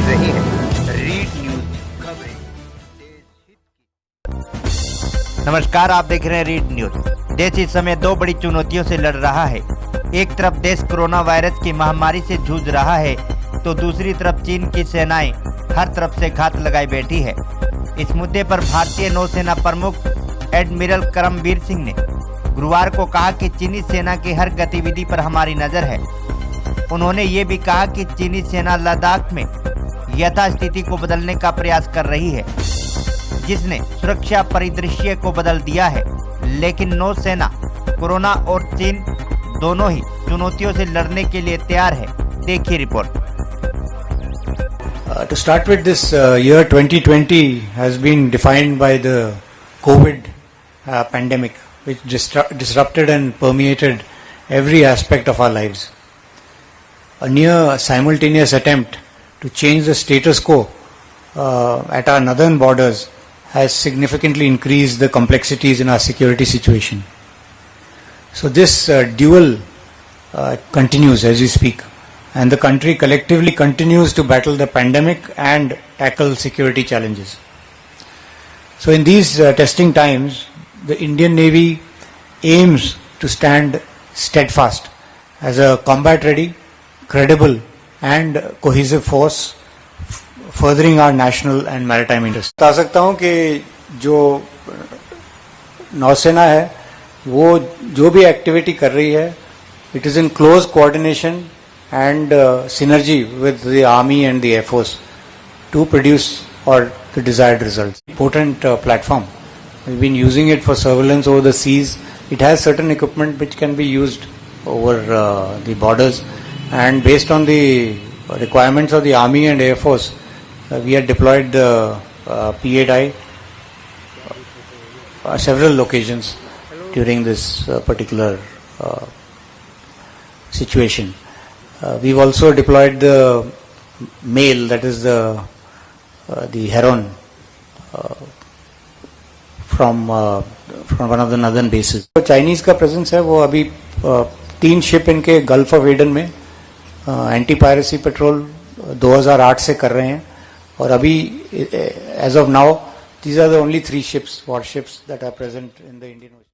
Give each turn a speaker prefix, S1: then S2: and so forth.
S1: रहे हैं read news खबरें। नमस्कार, आप देख रहे हैं रीड न्यूज। देश इस समय दो बड़ी चुनौतियों से लड़ रहा है। एक तरफ देश कोरोना वायरस की महामारी से जूझ रहा है, तो दूसरी तरफ चीन की सेनाएं हर तरफ से घात लगाए बैठी है। इस मुद्दे पर भारतीय नौसेना प्रमुख एडमिरल करमबीर सिंह ने गुरुवार को कहा कि चीनी सेना की हर गतिविधि पर हमारी नजर है। उन्होंने ये भी कहा कि चीनी सेना लद्दाख में यथास्थिति को बदलने का प्रयास कर रही है, जिसने सुरक्षा परिदृश्य को बदल दिया है। लेकिन नौसेना कोरोना और चीन दोनों ही चुनौतियों से लड़ने के लिए तैयार है। देखिए report.
S2: To start with, this year 2020 has been defined by the COVID pandemic, which disrupted and permeated every aspect of our lives. A near simultaneous attempt to change the status quo at our northern borders has significantly increased the complexities in our security situation. So this duel continues as we speak, and the country collectively continues to battle the pandemic and tackle security challenges. So in these testing times, the Indian Navy aims to stand steadfast as a combat-ready, credible and cohesive force, furthering our national and maritime interests. बता सकता हूँ कि जो नौसेना है वो जो भी एक्टिविटी कर रही है, it is in close coordination and synergy with the Army and the Air Force to produce or the desired results. Important platform. We've been using it for surveillance over the seas. It has certain equipment which can be used over the borders, and based on the requirements of the Army and Air Force, we had deployed the PADI several occasions during this particular situation. We've also deployed the male, that is the Heron, from one of the northern bases. तो Chinese का presence है, वो अभी 3 ship इनके Gulf of Aden में anti piracy patrol 2008 से कर रहे हैं, और अभी as of now these are the only 3 ships, warships that are present in the Indian Ocean.